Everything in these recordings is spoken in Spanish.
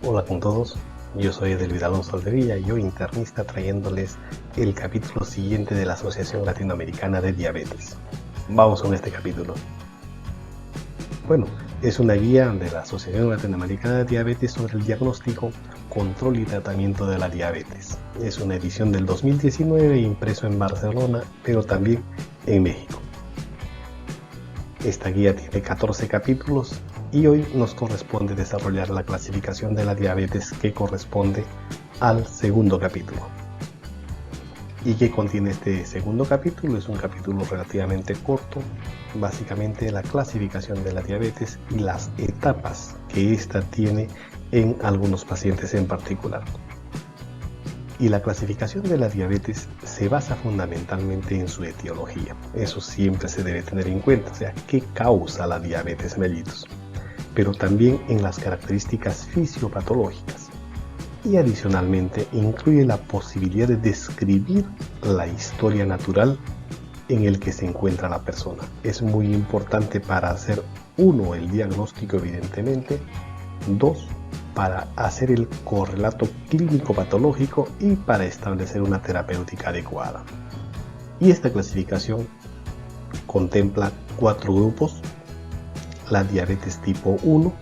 Hola con todos, yo soy Edelvid Alonso Aldevilla, yo internista trayéndoles el capítulo siguiente de la Asociación Latinoamericana de Diabetes. Vamos con este capítulo. Bueno, es una guía de la Asociación Latinoamericana de Diabetes sobre el diagnóstico, control y tratamiento de la diabetes. Es una edición del 2019 impreso en Barcelona, pero también en México. Esta guía tiene 14 capítulos y hoy nos corresponde desarrollar la clasificación de la diabetes que corresponde al segundo capítulo. ¿Y qué contiene este segundo capítulo? Es un capítulo relativamente corto, básicamente la clasificación de la diabetes y las etapas que ésta tiene en algunos pacientes en particular. Y la clasificación de la diabetes se basa fundamentalmente en su etiología. Eso siempre se debe tener en cuenta, o sea, ¿qué causa la diabetes mellitus? Pero también en las características fisiopatológicas. Y adicionalmente incluye la posibilidad de describir la historia natural en el que se encuentra la persona. Es muy importante para hacer, uno, el diagnóstico evidentemente, dos, para hacer el correlato clínico patológico y para establecer una terapéutica adecuada. Y esta clasificación contempla 4 grupos: la diabetes tipo 1,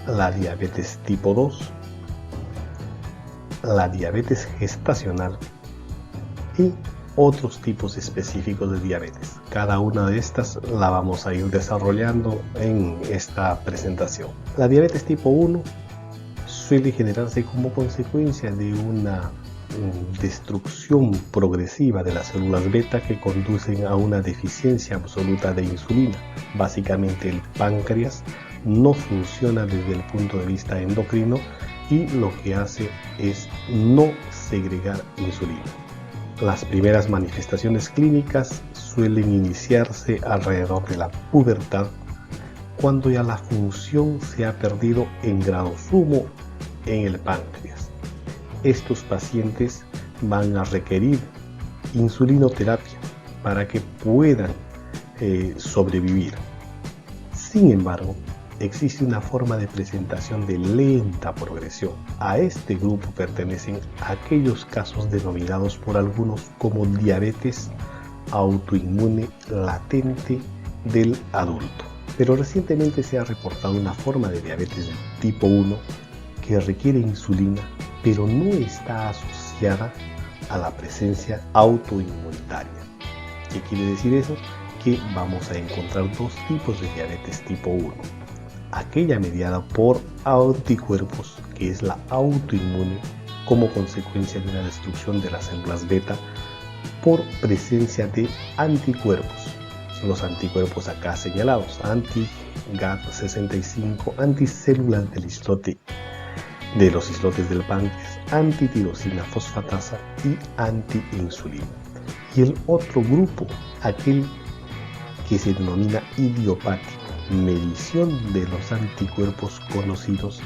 la diabetes tipo 2, la diabetes gestacional y otros tipos específicos de diabetes. Cada una de estas la vamos a ir desarrollando en esta presentación. La diabetes tipo 1 suele generarse como consecuencia de una destrucción progresiva de las células beta que conducen a una deficiencia absoluta de insulina. Básicamente el páncreas no funciona desde el punto de vista endocrino y lo que hace es no segregar insulina. Las primeras manifestaciones clínicas suelen iniciarse alrededor de la pubertad, cuando ya la función se ha perdido en grado sumo en el páncreas. Estos pacientes van a requerir insulinoterapia para que puedan sobrevivir. Sin embargo, existe una forma de presentación de lenta progresión. A este grupo pertenecen aquellos casos denominados por algunos como diabetes autoinmune latente del adulto. Pero recientemente se ha reportado una forma de diabetes tipo 1 que requiere insulina, pero no está asociada a la presencia autoinmunitaria. ¿Qué quiere decir eso? Que vamos a encontrar dos tipos de diabetes tipo 1. Aquella mediada por anticuerpos, que es la autoinmune, como consecuencia de una destrucción de las células beta por presencia de anticuerpos. Los anticuerpos acá señalados: anti-GAD65, anticélulas de los islotes del páncreas, antitirosina fosfatasa y antiinsulina. Y el otro grupo, aquel que se denomina idiopático, medición de los anticuerpos conocidos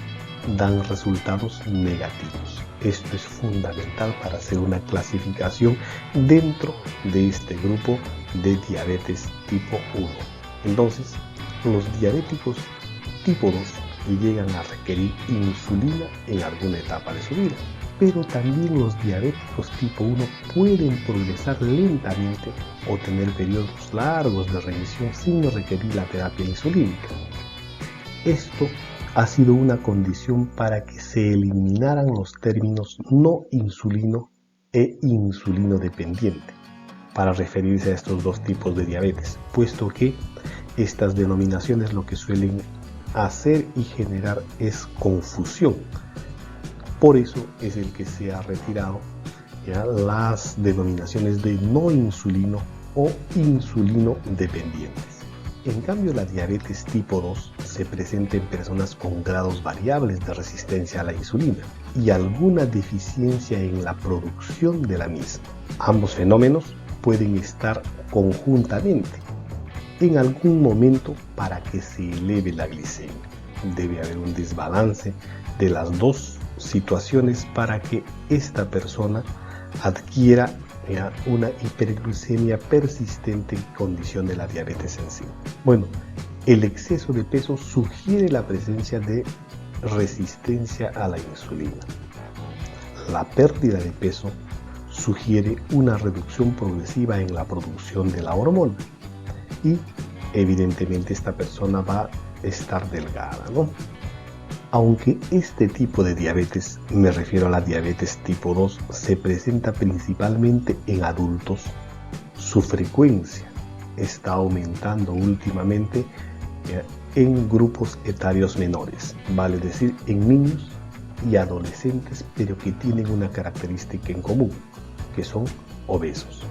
dan resultados negativos. Esto es fundamental para hacer una clasificación dentro de este grupo de diabetes tipo 1. Entonces, los diabéticos tipo 2 llegan a requerir insulina en alguna etapa de su vida, pero también los diabéticos tipo 1 pueden progresar lentamente o tener periodos largos de remisión sin requerir la terapia insulínica. Esto ha sido una condición para que se eliminaran los términos no insulino e insulino dependiente para referirse a estos dos tipos de diabetes, puesto que estas denominaciones lo que suelen hacer y generar es confusión. Por eso es el que se ha retirado las denominaciones de no insulino o insulino dependientes. En cambio, la diabetes tipo 2 se presenta en personas con grados variables de resistencia a la insulina y alguna deficiencia en la producción de la misma. Ambos fenómenos pueden estar conjuntamente en algún momento para que se eleve la glicemia. Debe haber un desbalance de las dos situaciones para que esta persona adquiera una hiperglucemia persistente en condición de la diabetes en sí. Bueno, el exceso de peso sugiere la presencia de resistencia a la insulina. La pérdida de peso sugiere una reducción progresiva en la producción de la hormona y evidentemente esta persona va a estar delgada, ¿no? Aunque este tipo de diabetes, me refiero a la diabetes tipo 2, se presenta principalmente en adultos, su frecuencia está aumentando últimamente en grupos etarios menores, vale decir, en niños y adolescentes, pero que tienen una característica en común, que son obesos.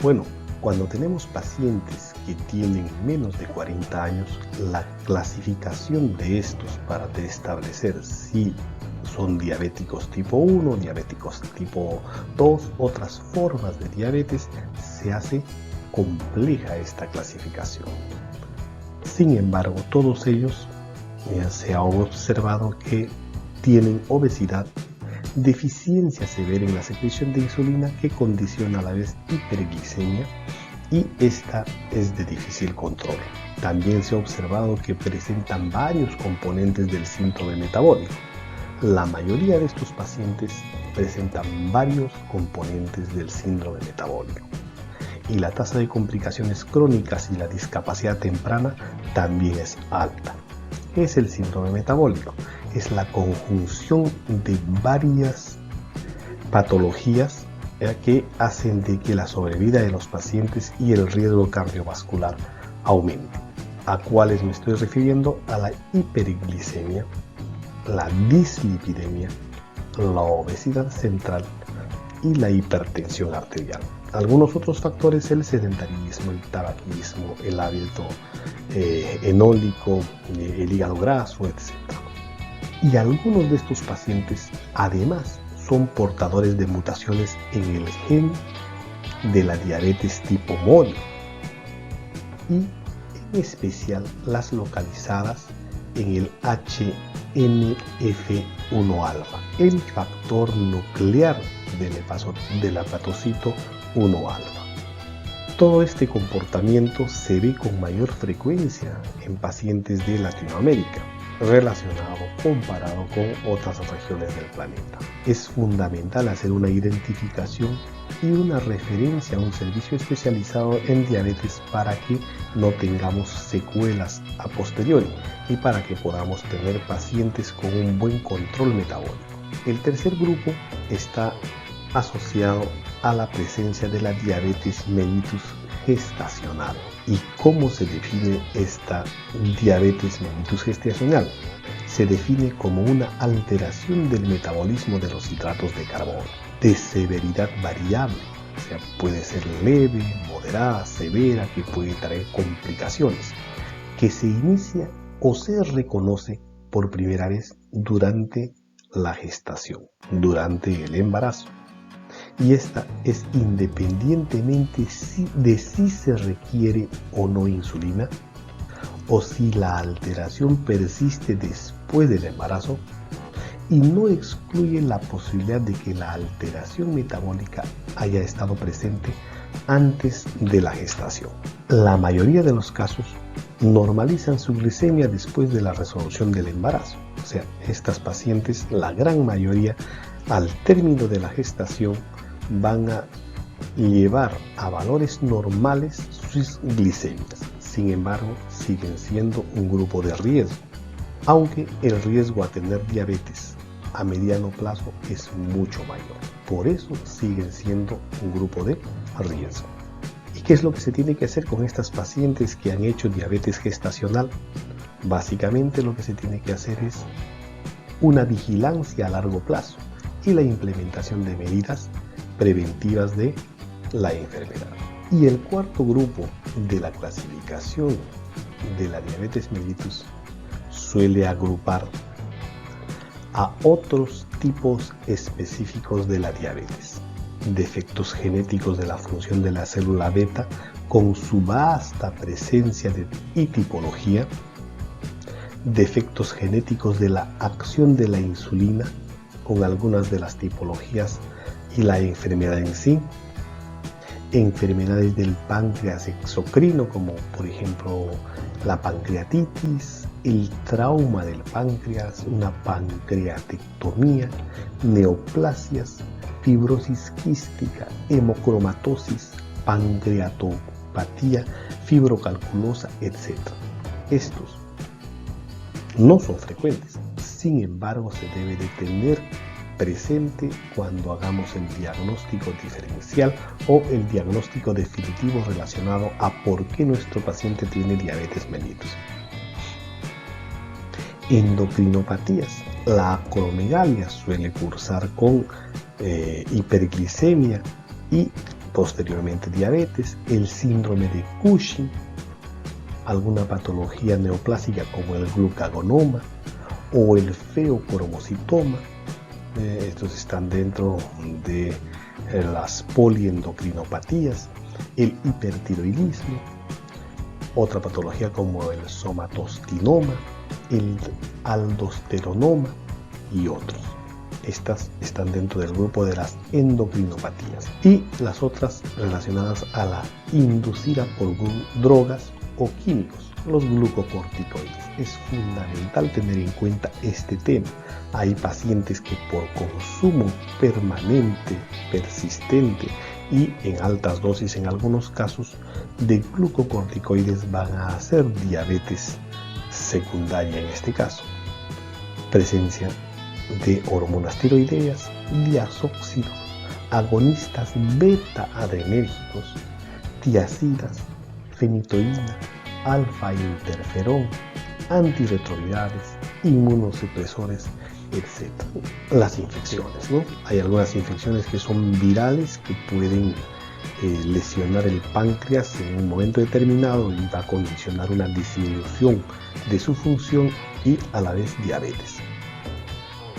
Bueno, cuando tenemos pacientes que tienen menos de 40 años, la clasificación de estos para establecer si son diabéticos tipo 1, diabéticos tipo 2, otras formas de diabetes, se hace compleja esta clasificación. Sin embargo, todos ellos se ha observado que tienen obesidad, deficiencia severa en la secreción de insulina que condiciona a la vez hiperglicemia y esta es de difícil control. También se ha observado que presentan varios componentes del síndrome metabólico. La mayoría de estos pacientes presentan varios componentes del síndrome metabólico. Y la tasa de complicaciones crónicas y la discapacidad temprana también es alta. ¿Qué es el síndrome metabólico? Es la conjunción de varias patologías que hacen de que la sobrevida de los pacientes y el riesgo cardiovascular aumente. ¿A cuáles me estoy refiriendo? A la hiperglicemia, la dislipidemia, la obesidad central y la hipertensión arterial. Algunos otros factores, el sedentarismo, el tabaquismo, el hábito enólico, el hígado graso, etc. Y algunos de estos pacientes además son portadores de mutaciones en el gen de la diabetes tipo mono y en especial las localizadas en el HNF1-alfa, el factor nuclear del hepatocito 1-alfa. Todo este comportamiento se ve con mayor frecuencia en pacientes de Latinoamérica, comparado con otras regiones del planeta. Es fundamental hacer una identificación y una referencia a un servicio especializado en diabetes para que no tengamos secuelas a posteriori y para que podamos tener pacientes con un buen control metabólico. El tercer grupo está asociado a la presencia de la diabetes mellitus gestacional. ¿Y cómo se define esta diabetes mellitus gestacional? Se define como una alteración del metabolismo de los hidratos de carbono, de severidad variable, o sea, puede ser leve, moderada, severa, que puede traer complicaciones, que se inicia o se reconoce por primera vez durante la gestación, durante el embarazo. Y esta es independientemente de si se requiere o no insulina, o si la alteración persiste después del embarazo, y no excluye la posibilidad de que la alteración metabólica haya estado presente antes de la gestación. La mayoría de los casos normalizan su glicemia después de la resolución del embarazo. O sea, estas pacientes, la gran mayoría, al término de la gestación, van a llevar a valores normales sus glicemias. Sin embargo, siguen siendo un grupo de riesgo, aunque el riesgo a tener diabetes a mediano plazo es mucho mayor. Por eso siguen siendo un grupo de riesgo. ¿Y qué es lo que se tiene que hacer con estas pacientes que han hecho diabetes gestacional? Básicamente lo que se tiene que hacer es una vigilancia a largo plazo y la implementación de medidas preventivas de la enfermedad. Y el cuarto grupo de la clasificación de la diabetes mellitus suele agrupar a otros tipos específicos de la diabetes, defectos genéticos de la función de la célula beta con su vasta presencia y tipología, defectos genéticos de la acción de la insulina con algunas de las tipologías y la enfermedad en sí, enfermedades del páncreas exocrino, como por ejemplo la pancreatitis, el trauma del páncreas, una pancreatectomía, neoplasias, fibrosis quística, hemocromatosis, pancreatopatía, fibrocalculosa, etc. Estos no son frecuentes, sin embargo se debe de tener presente cuando hagamos el diagnóstico diferencial o el diagnóstico definitivo relacionado a por qué nuestro paciente tiene diabetes mellitus. Endocrinopatías. La acromegalia suele cursar con hiperglicemia y posteriormente diabetes, el síndrome de Cushing, alguna patología neoplásica como el glucagonoma o el feocromocitoma. Estos están dentro de las poliendocrinopatías, el hipertiroidismo, otra patología como el somatostinoma, el aldosteronoma y otros. Estas están dentro del grupo de las endocrinopatías, y las otras relacionadas a la inducida por drogas o químicos, los glucocorticoides. Es fundamental tener en cuenta este tema. Hay pacientes que por consumo permanente, persistente y en altas dosis en algunos casos de glucocorticoides van a hacer diabetes secundaria en este caso. Presencia de hormonas tiroideas, diazóxidos, agonistas beta-adrenérgicos, tiazidas, fenitoína, alfa-interferón, antirretrovirales, inmunosupresores, etc. Las infecciones, ¿no? Hay algunas infecciones que son virales que pueden lesionar el páncreas en un momento determinado y va a condicionar una disminución de su función y a la vez diabetes.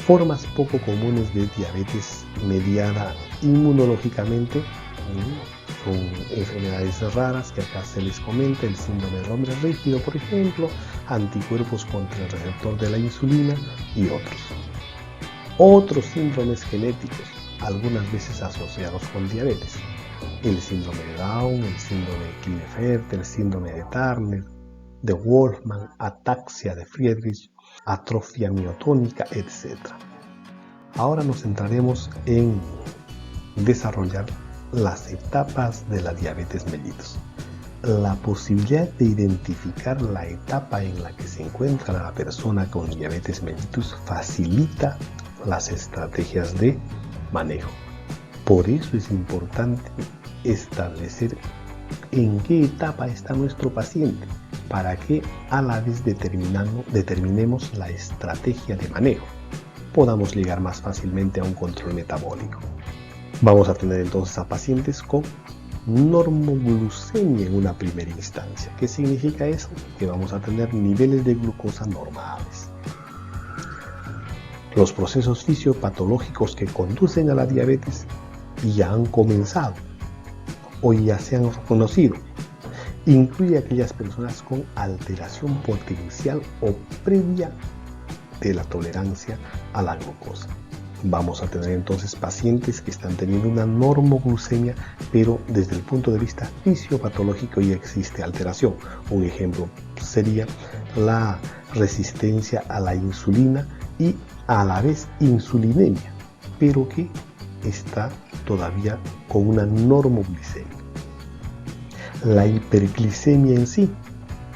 Formas poco comunes de diabetes mediada inmunológicamente son enfermedades raras que acá se les comenta, el síndrome del hombre rígido, por ejemplo, anticuerpos contra el receptor de la insulina y otros. Otros síndromes genéticos, algunas veces asociados con diabetes, el síndrome de Down, el síndrome de Klinefelter, el síndrome de Turner, de Wolfman, ataxia de Friedreich, atrofia miotónica, etc. Ahora nos centraremos en desarrollar las etapas de la diabetes mellitus. La posibilidad de identificar la etapa en la que se encuentra la persona con diabetes mellitus facilita las estrategias de manejo. Por eso es importante establecer en qué etapa está nuestro paciente, para que a la vez determinemos la estrategia de manejo, podamos llegar más fácilmente a un control metabólico. Vamos a tener entonces a pacientes con normoglucemia en una primera instancia. ¿Qué significa eso? Que vamos a tener niveles de glucosa normales. Los procesos fisiopatológicos que conducen a la diabetes ya han comenzado o ya se han reconocido. Incluye a aquellas personas con alteración potencial o previa de la tolerancia a la glucosa. Vamos a tener entonces pacientes que están teniendo una normoglucemia, pero desde el punto de vista fisiopatológico ya existe alteración. Un ejemplo sería la resistencia a la insulina y a la vez insulinemia, pero que está todavía con una normoglicemia. La hiperglicemia en sí,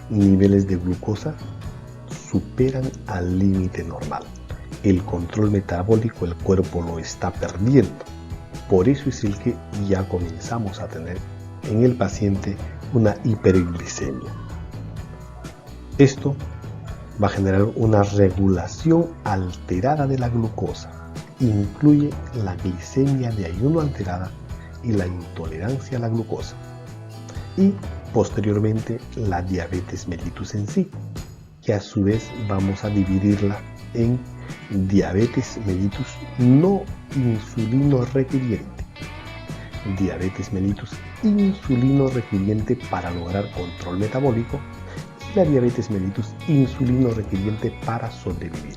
niveles de glucosa superan al límite normal. El control metabólico el cuerpo lo está perdiendo. Por eso es el que ya comenzamos a tener en el paciente una hiperglicemia. Esto va a generar una regulación alterada de la glucosa. Incluye la glicemia de ayuno alterada y la intolerancia a la glucosa. Y posteriormente la diabetes mellitus en sí, que a su vez vamos a dividirla en diabetes mellitus no insulino requiriente, diabetes mellitus insulino requiriente para lograr control metabólico y la diabetes mellitus insulino requiriente para sobrevivir.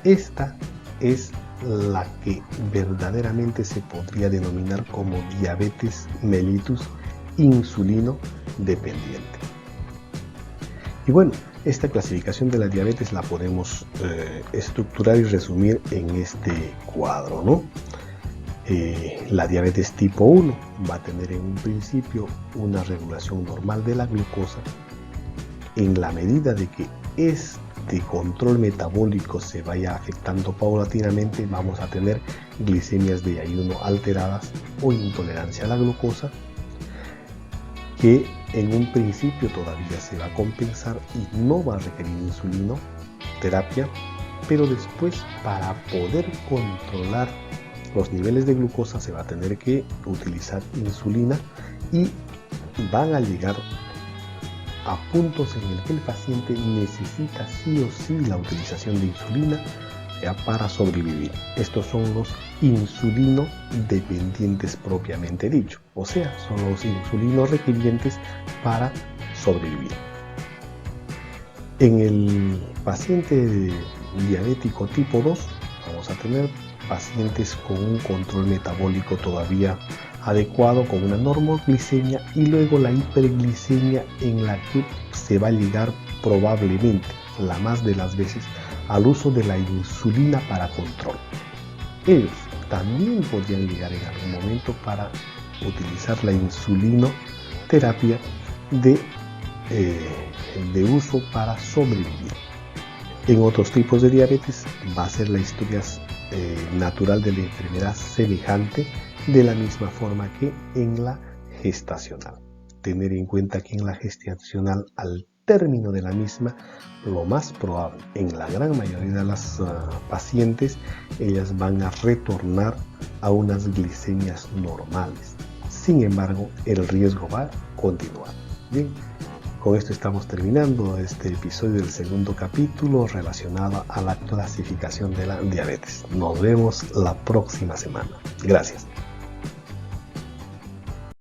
Esta es la que verdaderamente se podría denominar como diabetes mellitus insulino dependiente. Y bueno, esta clasificación de la diabetes la podemos estructurar y resumir en este cuadro, ¿no? La diabetes tipo 1 va a tener en un principio una regulación normal de la glucosa. En la medida de que este control metabólico se vaya afectando paulatinamente, vamos a tener glicemias de ayuno alteradas o intolerancia a la glucosa, que en un principio todavía se va a compensar y no va a requerir insulinoterapia, pero después, para poder controlar los niveles de glucosa, se va a tener que utilizar insulina y van a llegar a puntos en el que el paciente necesita sí o sí la utilización de insulina para sobrevivir. Estos son los insulino dependientes propiamente dicho, o sea, son los insulinos requirientes para sobrevivir. En el paciente diabético tipo 2 vamos a tener pacientes con un control metabólico todavía adecuado, con una normoglicemia y luego la hiperglicemia, en la que se va a llegar probablemente la más de las veces al uso de la insulina para control. Ellos también podrían llegar en algún momento para utilizar la insulinoterapia de uso para sobrevivir. En otros tipos de diabetes va a ser la historia natural de la enfermedad semejante, de la misma forma que en la gestacional. Tener en cuenta que en la gestacional, al término de la misma, lo más probable, en la gran mayoría de las pacientes, ellas van a retornar a unas glicemias normales. Sin embargo, el riesgo va a continuar. Bien, con esto estamos terminando este episodio del segundo capítulo relacionado a la clasificación de la diabetes. Nos vemos la próxima semana. Gracias.